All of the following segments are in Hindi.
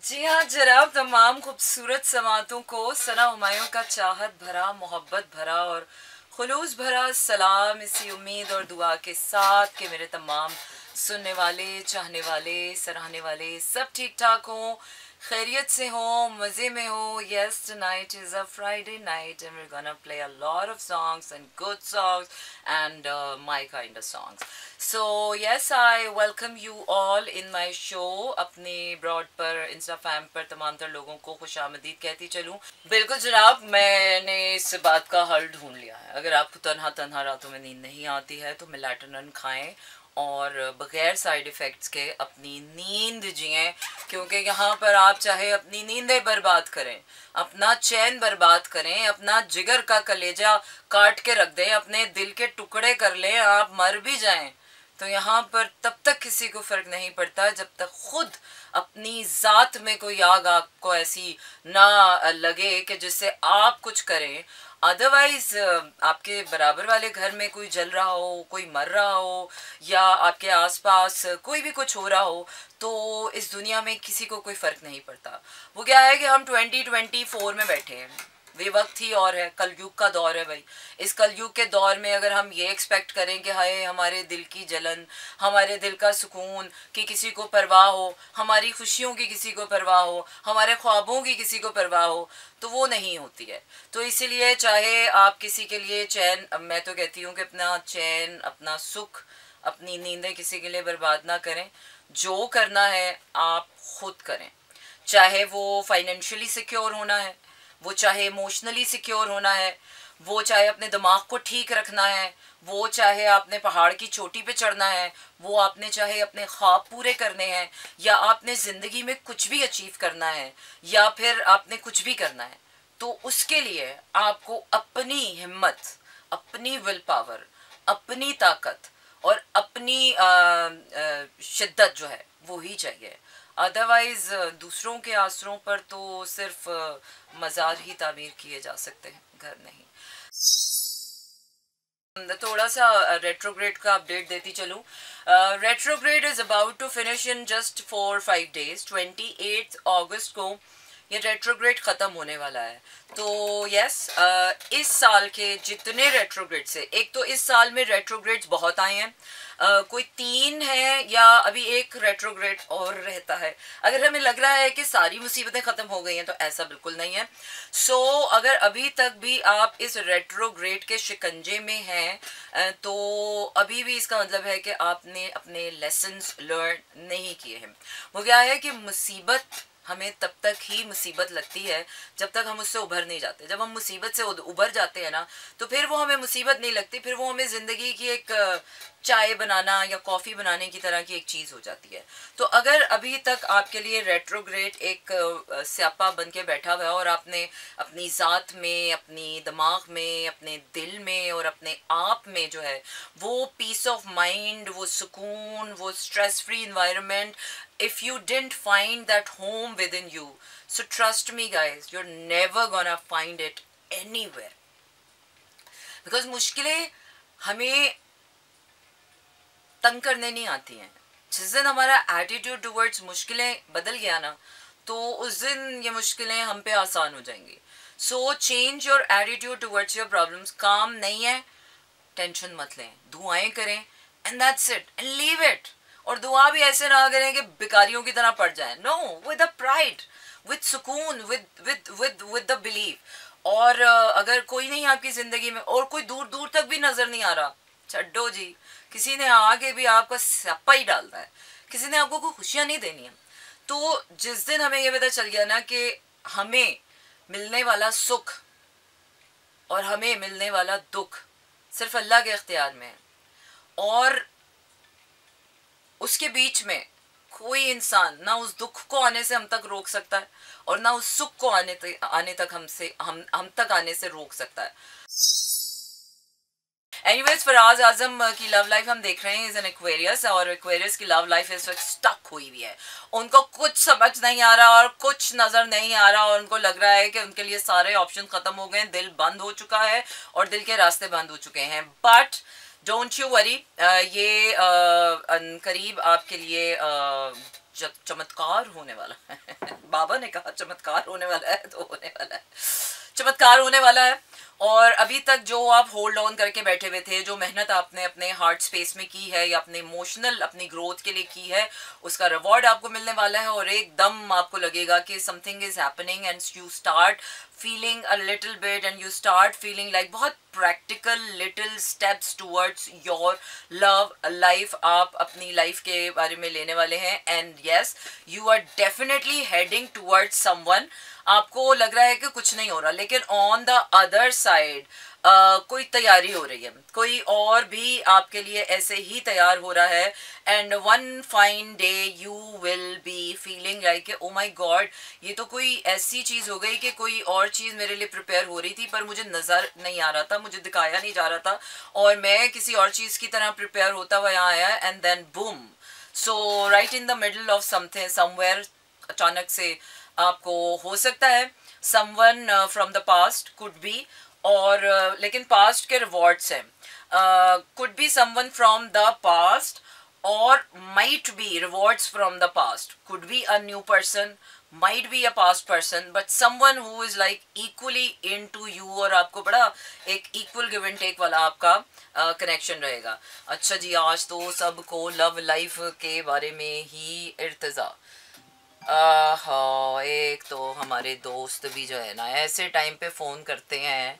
जी हाँ जनाब, तमाम खूबसूरत समातों को सना हुमायूं का चाहत भरा, मोहब्बत भरा और खुलूस भरा सलाम, इसी उम्मीद और दुआ के साथ कि मेरे तमाम सुनने वाले, चाहने वाले, सराहने वाले सब ठीक ठाक हों, खैरियत से हो, मज़े में हो. Yes, tonight is a Friday night and we're gonna play a lot of songs and good songs and my kind of songs. So yes, I welcome you all in my show. अपने ब्रॉड पर, इंस्टा फैम पर तमाम तर लोगों को खुशामदीद कहती चलूँ. बिल्कुल जनाब, मैंने इस बात का हल ढूंढ लिया है. अगर आपको तन्हा तन्हा रातों में नींद नहीं आती है तो मेलाटोनिन खाएं और बगैर साइड इफ़ेक्ट्स के अपनी नींद जिएं, क्योंकि यहाँ पर आप चाहे अपनी नींदें बर्बाद करें, अपना चैन बर्बाद करें, अपना जिगर का कलेजा काट के रख दें, अपने दिल के टुकड़े कर लें, आप मर भी जाएं, तो यहाँ पर तब तक किसी को फ़र्क नहीं पड़ता जब तक खुद अपनी ज़ात में कोई आग आपको ऐसी ना लगे कि जिससे आप कुछ करें. अदरवाइज आपके बराबर वाले घर में कोई जल रहा हो, कोई मर रहा हो या आपके आसपास कोई भी कुछ हो रहा हो, तो इस दुनिया में किसी को कोई फ़र्क नहीं पड़ता. वो क्या है कि हम 2024 में बैठे हैं. वे वक्त ही और है, कलयुग का दौर है भाई. इस कलयुग के दौर में अगर हम ये एक्सपेक्ट करें कि हाय हमारे दिल की जलन, हमारे दिल का सुकून कि किसी को परवाह हो, हमारी खुशियों की किसी को परवाह हो, हमारे ख्वाबों की किसी को परवाह हो, तो वो नहीं होती है. तो इसीलिए चाहे आप किसी के लिए चैन, मैं तो कहती हूँ कि अपना चैन, अपना सुख, अपनी नींदें किसी के लिए बर्बाद ना करें. जो करना है आप खुद करें. चाहे वो फाइनेंशियली सिक्योर होना है, वो चाहे इमोशनली सिक्योर होना है, वो चाहे अपने दिमाग को ठीक रखना है, वो चाहे आपने पहाड़ की चोटी पे चढ़ना है, वो आपने चाहे अपने ख्वाब पूरे करने हैं, या आपने ज़िंदगी में कुछ भी अचीव करना है, या फिर आपने कुछ भी करना है, तो उसके लिए आपको अपनी हिम्मत, अपनी विल पावर, अपनी ताकत और अपनी शिद्दत जो है वो ही चाहिए. अदरवाइज दूसरों के आसरों पर तो सिर्फ मज़ार ही तामीर किए जा सकते हैं, घर नहीं. थोड़ा सा रेट्रोग्रेड का अपडेट देती चलूँ. Retrograde is about to finish in just 4-5 days. 28 अगस्त को ये रेट्रोग्रेड ख़त्म होने वाला है. तो यस, इस साल के जितने रेट्रोग्रेड से, एक तो इस साल में रेट्रोग्रेड्स बहुत आए हैं, कोई 3 है या अभी एक रेट्रोग्रेड और रहता है. अगर हमें लग रहा है कि सारी मुसीबतें ख़त्म हो गई हैं तो ऐसा बिल्कुल नहीं है. सो अगर अभी तक भी आप इस रेट्रोग्रेड के शिकंजे में हैं, तो अभी भी इसका मतलब है कि आपने अपने लेसन्स लर्न नहीं किए हैं. वो क्या है कि मुसीबत हमें तब तक ही मुसीबत लगती है जब तक हम उससे उभर नहीं जाते. जब हम मुसीबत से उभर जाते हैं ना, तो फिर वो हमें मुसीबत नहीं लगती, फिर वो हमें ज़िंदगी की एक चाय बनाना या कॉफ़ी बनाने की तरह की एक चीज़ हो जाती है. तो अगर अभी तक आपके लिए रेट्रोग्रेड एक स्यापा बन के बैठा हुआ है और आपने अपनी ज़ात में, अपनी दिमाग में, अपने दिल में और अपने आप में जो है वो पीस ऑफ माइंड, वो सुकून, वो stress free environment, if you didn't find that home within you, so trust me guys, you're never gonna find it anywhere. because मुश्किलें हमें तंग करने नहीं आती हैं. जिस दिन हमारा एटीट्यूड टुवर्ड्स मुश्किलें बदल गया ना, तो उस दिन ये मुश्किलें हम पे आसान हो जाएंगी. So change your attitude towards your problems. काम नहीं है, टेंशन मत लें, दुआएं करें and that's it and leave it. और दुआ भी ऐसे ना करें कि भिखारियों की तरह पड़ जाए. No, with a pride, with सुकून, with with with with the believe. और अगर कोई नहीं आपकी ज़िंदगी में और कोई दूर दूर तक भी नज़र नहीं आ रहा, छड्डो जी. किसी ने आगे भी आपका स्यापा ही डालता है, किसी ने आपको कोई खुशियाँ नहीं देनी है. तो जिस दिन हमें ये पता चल गया ना कि हमें मिलने वाला सुख और हमें मिलने वाला दुख सिर्फ अल्लाह के इख्तियार में है, और उसके बीच में कोई इंसान ना उस दुख को आने से हम तक रोक सकता है और ना उस सुख को आने तक हम तक आने से रोक सकता है. एनीवेज, फराज आजम की लव लाइफ हम देख रहे हैं, इज एन एक्वेरियस, और एक्वेरियस की लव लाइफ इस वक्त स्टक हुई हुई है. उनको कुछ समझ नहीं आ रहा और कुछ नज़र नहीं आ रहा, और उनको लग रहा है कि उनके लिए सारे ऑप्शन ख़त्म हो गए, दिल बंद हो चुका है और दिल के रास्ते बंद हो चुके हैं. बट डोंट यू वरी, ये करीब आपके लिए चमत्कार होने वाला है। बाबा ने कहा चमत्कार होने वाला है तो होने वाला है, चमत्कार होने वाला है। और अभी तक जो आप होल्ड ऑन करके बैठे हुए थे, जो मेहनत आपने अपने हार्ट स्पेस में की है या अपने इमोशनल अपनी ग्रोथ के लिए की है, उसका रिवॉर्ड आपको मिलने वाला है। और एकदम आपको लगेगा कि something is happening and you start feeling a little bit and you start feeling like बहुत practical little steps towards your love life. आप अपनी लाइफ के बारे में लेने वाले हैं and yes, you are definitely heading towards someone. आपको लग रहा है कि कुछ नहीं हो रहा, लेकिन ऑन द अदर साइड कोई तैयारी हो रही है, कोई और भी आपके लिए ऐसे ही तैयार हो रहा है। And one fine day you will be feeling like oh my God, ये तो कोई ऐसी चीज़ हो गई कि कोई और चीज़ मेरे लिए प्रिपेयर हो रही थी पर मुझे नज़र नहीं आ रहा था, मुझे दिखाया नहीं जा रहा था, और मैं किसी और चीज़ की तरह प्रिपेयर होता हुआ यहाँ आया and then boom. So right in the middle of something somewhere अचानक से आपको हो सकता है someone from the past could be, और लेकिन पास्ट के रिवॉर्ड्स हैं, could be someone from the past और might be rewards from the past, could be a new person, might be a past person, but someone who is like equally into you, और आपको बड़ा एक equal give and take वाला आपका कनेक्शन रहेगा। अच्छा जी, आज तो सबको लव लाइफ के बारे में ही इर्तिजा। हाँ, एक तो हमारे दोस्त भी जो है ना ऐसे टाइम पे फ़ोन करते हैं,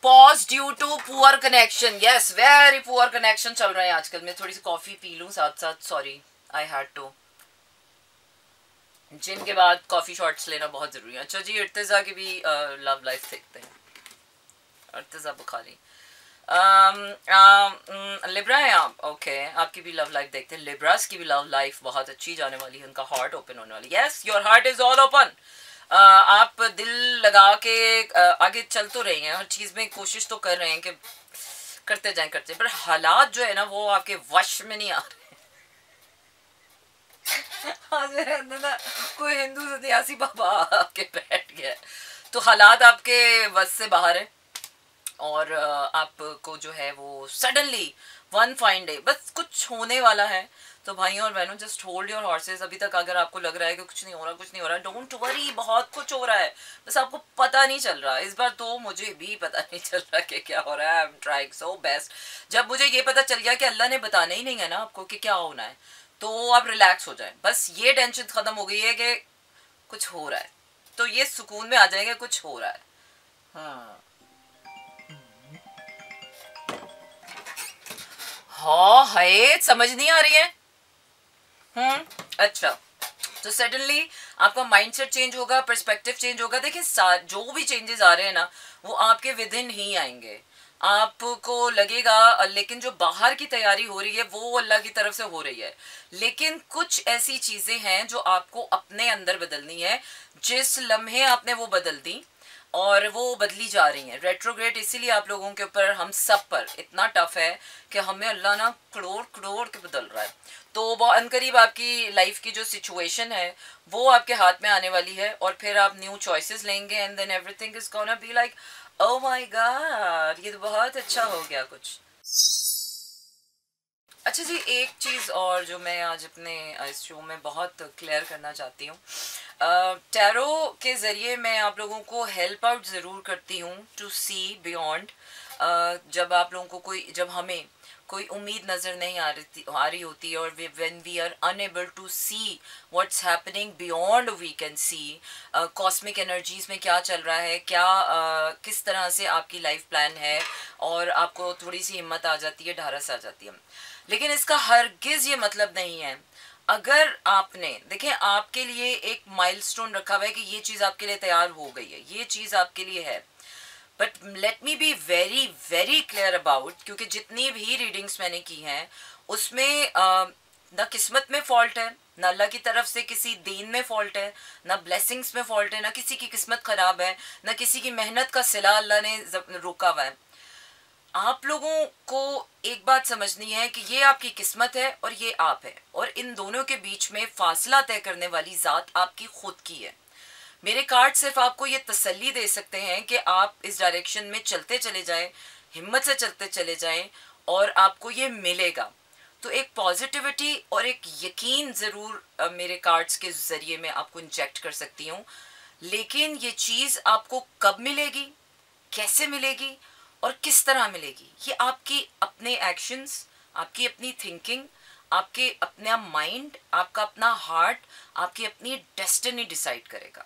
pause due to poor connection. Yes, very poor connection चल रहे हैं आजकल। मैं थोड़ी सी कॉफ़ी पी लूँ साथ साथ, सॉरी आई हैड टू, जिनके बाद कॉफ़ी शॉट्स लेना बहुत ज़रूरी है। अच्छा जी, इर्तिज़ा की भी लव लाइफ देखते हैं। इर्तिज़ा बुखारी लिब्रा है आप, ओके, आपकी भी लव लाइफ देखते हैं। लिब्रास की भी लव लाइफ बहुत अच्छी जाने वाली है, उनका हार्ट ओपन होने वाली। Yes, your heart is all open. आप दिल लगा के आगे चल तो रहे हैं, हर चीज़ में कोशिश तो कर रहे हैं कि करते जाएं पर हालात जो है ना वो आपके वश में नहीं आ रहे। आज मेरे अंदर ना कोई हिंदू सन्यासी बाबा आके बैठ गया, तो हालात आपके बस से बाहर है, और आपको जो है वो सडनली वन फाइन डे बस कुछ होने वाला है। तो भाइयों और बहनों, जस्ट होल्ड योर हॉर्सेस। अभी तक अगर आपको लग रहा है कि कुछ नहीं हो रहा, कुछ नहीं हो रहा, डोंट वरी, बहुत कुछ हो रहा है, बस आपको पता नहीं चल रहा। इस बार तो मुझे भी पता नहीं चल रहा कि क्या हो रहा है। I am trying so best. जब मुझे ये पता चल गया कि अल्लाह ने बताना ही नहीं है ना आपको कि क्या होना है, तो आप रिलैक्स हो जाए। बस ये टेंशन खत्म हो गई है कि कुछ हो रहा है, तो ये सुकून में आ जाएंगे कुछ हो रहा है। हाँ हाँ है, समझ नहीं आ रही है। अच्छा, तो सडनली आपका माइंडसेट चेंज होगा, पर्सपेक्टिव चेंज होगा। देखिए, जो भी चेंजेस आ रहे हैं ना वो आपके विद इन ही आएंगे। आपको लगेगा, लेकिन जो बाहर की तैयारी हो रही है वो अल्लाह की तरफ से हो रही है, लेकिन कुछ ऐसी चीजें हैं जो आपको अपने अंदर बदलनी है। जिस लम्हे आपने वो बदल दी और वो बदली जा रही हैं। रेट्रोग्रेड इसीलिए आप लोगों के ऊपर, हम सब पर इतना टफ है कि हमें अल्लाह ना करोड़ करोड़ के बदल रहा है। तो वो अनकरीब आपकी लाइफ की जो सिचुएशन है वो आपके हाथ में आने वाली है, और फिर आप न्यू चॉइसेस लेंगे and then everything is gonna be like oh my God, ये तो बहुत अच्छा हो गया कुछ। अच्छा जी, एक चीज़ और जो मैं आज अपने इस शो में बहुत क्लियर करना चाहती हूँ, टैरो के ज़रिए मैं आप लोगों को हेल्प आउट ज़रूर करती हूँ टू सी बियॉन्ड। जब आप लोगों को जब हमें कोई उम्मीद नज़र नहीं आ रही होती, और when we are unable to see what's happening beyond we can see cosmic energies में क्या चल रहा है, क्या किस तरह से आपकी लाइफ प्लान है, और आपको थोड़ी सी हिम्मत आ जाती है, ढारस आ जाती है। लेकिन इसका हरगिज़ ये मतलब नहीं है, अगर आपने देखें आपके लिए एक माइलस्टोन रखा हुआ है कि ये चीज़ आपके लिए तैयार हो गई है, ये चीज़ आपके लिए है, but let me be very very clear about, क्योंकि जितनी भी रीडिंग्स मैंने की हैं उसमें ना किस्मत में फॉल्ट है, ना अल्लाह की तरफ से किसी दीन में फॉल्ट है, ना ब्लेसिंग्स में फॉल्ट है, ना किसी की किस्मत ख़राब है, ना किसी की मेहनत का सिला अल्लाह ने रोका हुआ है। आप लोगों को एक बात समझनी है कि ये आपकी किस्मत है और ये आप है, और इन दोनों के बीच में फासला तय करने वाली ज़ात आपकी खुद की है। मेरे कार्ड सिर्फ आपको ये तसल्ली दे सकते हैं कि आप इस डायरेक्शन में चलते चले जाएं, हिम्मत से चलते चले जाएं, और आपको ये मिलेगा। तो एक पॉजिटिविटी और एक यकीन ज़रूर मेरे कार्ड्स के ज़रिए मैं आपको इंजेक्ट कर सकती हूँ, लेकिन ये चीज़ आपको कब मिलेगी, कैसे मिलेगी और किस तरह मिलेगी, ये आपकी अपने एक्शंस, आपकी अपनी थिंकिंग, आपके अपना माइंड, आपका अपना हार्ट, आपकी अपनी डेस्टिनी डिसाइड करेगा।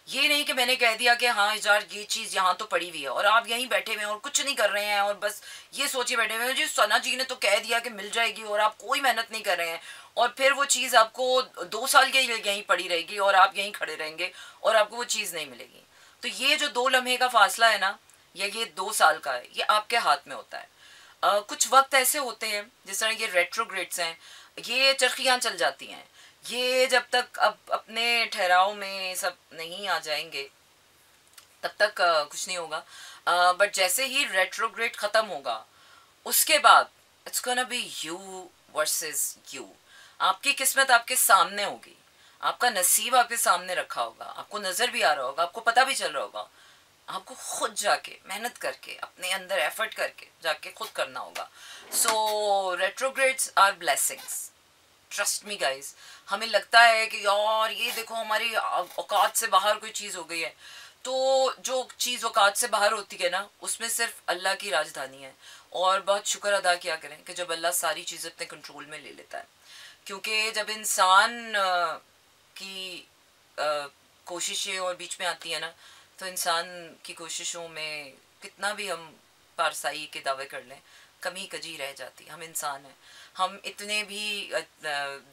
ये नहीं कि मैंने कह दिया कि हाँ यार ये चीज़ यहाँ तो पड़ी हुई है और आप यहीं बैठे हुए हैं और कुछ नहीं कर रहे हैं और बस ये सोचे बैठे हुए हैं जी सना जी ने तो कह दिया कि मिल जाएगी और आप कोई मेहनत नहीं कर रहे हैं, और फिर वो चीज़ आपको 2 साल के लिए यहीं पड़ी रहेगी और आप यहीं खड़े रहेंगे और आपको वो चीज़ नहीं मिलेगी। तो ये जो 2 लम्हे का फासला है ना, या ये 2 साल का है, ये आपके हाथ में होता है। कुछ वक्त ऐसे होते हैं जिस तरह ये रेट्रोग्रेड्स हैं, ये चरखियाँ चल जाती हैं, ये जब तक अब अपने ठहराव में सब नहीं आ जाएंगे तब तक कुछ नहीं होगा। बट जैसे ही रेट्रोग्रेड ख़त्म होगा उसके बाद it's gonna be you versus you. आपकी किस्मत आपके सामने होगी, आपका नसीब आपके सामने रखा होगा, आपको नज़र भी आ रहा होगा, आपको पता भी चल रहा होगा। आपको खुद जाके मेहनत करके अपने अंदर एफर्ट करके जाके खुद करना होगा। So retrogrades are blessings, trust me guys. हमें लगता है कि यार ये देखो हमारी औकात से बाहर कोई चीज़ हो गई है, तो जो चीज़ औकात से बाहर होती है ना उसमें सिर्फ अल्लाह की राजधानी है। और बहुत शुक्र अदा किया करें कि जब अल्लाह सारी चीज़ें अपने कंट्रोल में ले लेता है, क्योंकि जब इंसान की कोशिशें और बीच में आती है ना, तो इंसान की कोशिशों में कितना भी हम पारसाई के दावे कर लें, कमी कजी रह जाती। हम इंसान हैं, हम इतने भी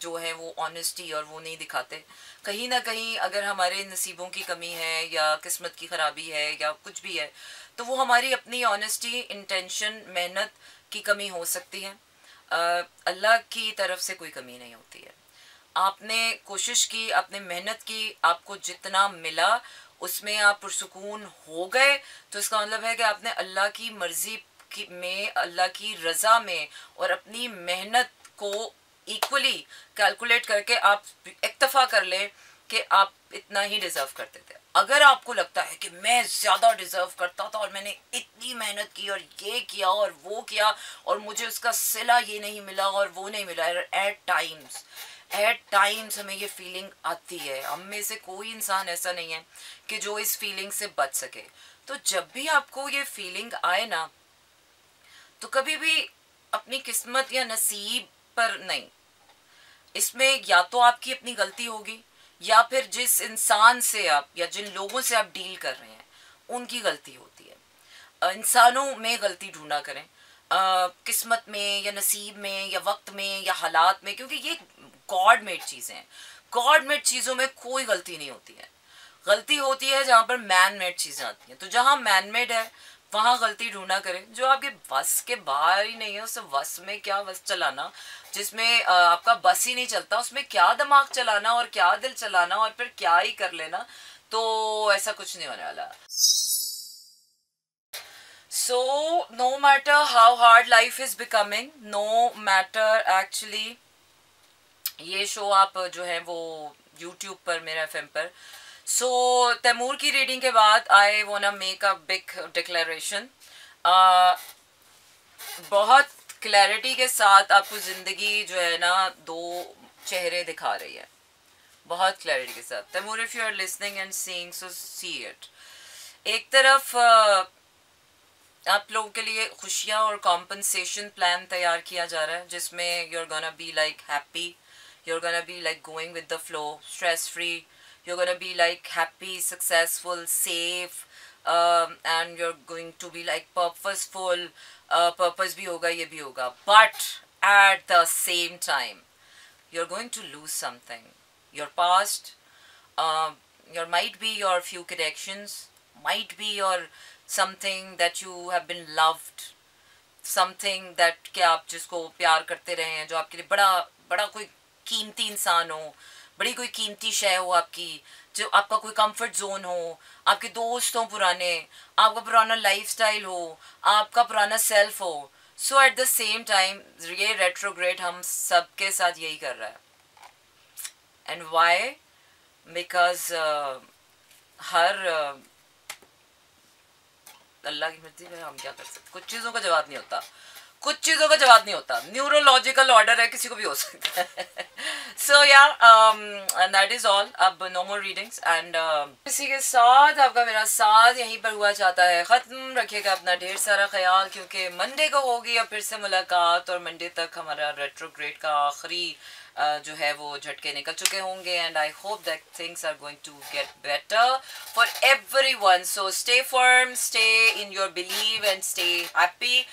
जो है वो ऑनेस्टी और वो नहीं दिखाते। कहीं ना कहीं अगर हमारे नसीबों की कमी है या किस्मत की ख़राबी है या कुछ भी है, तो वो हमारी अपनी ऑनेस्टी, इंटेंशन, मेहनत की कमी हो सकती है। अल्लाह की तरफ से कोई कमी नहीं होती है। आपने कोशिश की, आपने मेहनत की, आपको जितना मिला उसमें आप पुरसुकून हो गए, तो इसका मतलब है कि आपने अल्लाह की मर्ज़ी में, अल्लाह की रज़ा में और अपनी मेहनत को इक्वली कैलकुलेट करके आप इक्तफ़ा कर लें कि आप इतना ही डिज़र्व करते थे। अगर आपको लगता है कि मैं ज़्यादा डिज़र्व करता था और मैंने इतनी मेहनत की और ये किया और वो किया और मुझे उसका सिला ये नहीं मिला और वो नहीं मिला, एट टाइम्स हमें ये फीलिंग आती है। हम में से कोई इंसान ऐसा नहीं है कि जो इस फीलिंग से बच सके। तो जब भी आपको ये फीलिंग आए ना, तो कभी भी अपनी किस्मत या नसीब पर नहीं, इसमें या तो आपकी अपनी गलती होगी या फिर जिस इंसान से आप या जिन लोगों से आप डील कर रहे हैं उनकी गलती होती है। इंसानों में गलती ढूंढा करें, किस्मत में या नसीब में या वक्त में या हालात में, क्योंकि ये गॉड मेड चीज़ें हैं। गॉड मेड चीज़ों में कोई गलती नहीं होती है। गलती होती है जहाँ पर मैन मेड चीज़ें आती हैं। तो जहाँ मैन मेड है वहाँ गलती ढूंढा करें। जो आपके बस के बाहर ही नहीं है, उस बस में क्या बस चलाना, जिसमें आपका बस ही नहीं चलता, उसमें क्या दिमाग चलाना और क्या दिल चलाना और फिर क्या ही कर लेना। तो ऐसा कुछ नहीं होने वाला। So no matter how hard life is becoming, no matter actually, ये शो आप जो है वो YouTube पर, मेरा FM पर। सो तैमूर की रीडिंग के बाद I wanna make a big declaration. बहुत क्लैरिटी के साथ आपको ज़िंदगी जो है ना 2 चेहरे दिखा रही है, बहुत क्लैरिटी के साथ। Taimur, if you are listening and seeing, so see it. एक तरफ आप लोगों के लिए खुशियाँ और कॉम्पनसेशन प्लान तैयार किया जा रहा है, जिसमें you're gonna be like happy, you're gonna be like going with the flow, stress free, you're gonna be like happy, successful, safe, and you're going to be like purposeful. Purpose भी होगा, ये भी होगा, but at the same time you're going to lose something. Your past, your might be your few connections, might be your something that you have been loved, something that कि आप जिसको प्यार करते रहे हैं, जो आपके लिए बड़ा बड़ा कोई कीमती इंसान हो, बड़ी कोई कीमती शय हो आपकी, जो आपका कोई कंफर्ट जोन हो, आपके दोस्त हो पुराने, आपका पुराना लाइफस्टाइल हो, आपका पुराना सेल्फ हो। So at the same time ये रेट्रोग्रेड हम सबके साथ यही कर रहा है। And why? बिकॉज हर अल्लाह की मर्जी में हम क्या कर सकते, कुछ चीज़ों का जवाब नहीं होता। कुछ चीज़ों का जवाब नहीं होता, न्यूरोलॉजिकल ऑर्डर है, किसी को भी हो सकता है. सो या दैट इज ऑल. अब नो मोर रीडिंग्स एंड इसी के साथ आपका मेरा साथ यहीं पर हुआ चाहता है ख़त्म. रखिएगा अपना ढेर सारा ख्याल, क्योंकि मंडे को होगी अब फिर से मुलाकात, और मंडे तक हमारा रेट्रोग्रेड का आखिरी जो है वो झटके निकल चुके होंगे. And I hope that things are going to get better for everyone. So stay firm, stay in your believe and stay happy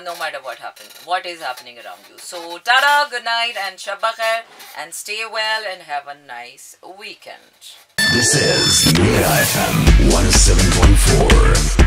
no matter what is happening around you. So tada, good night and shabba khair, and stay well and have a nice weekend. This is Mega FM 107.4.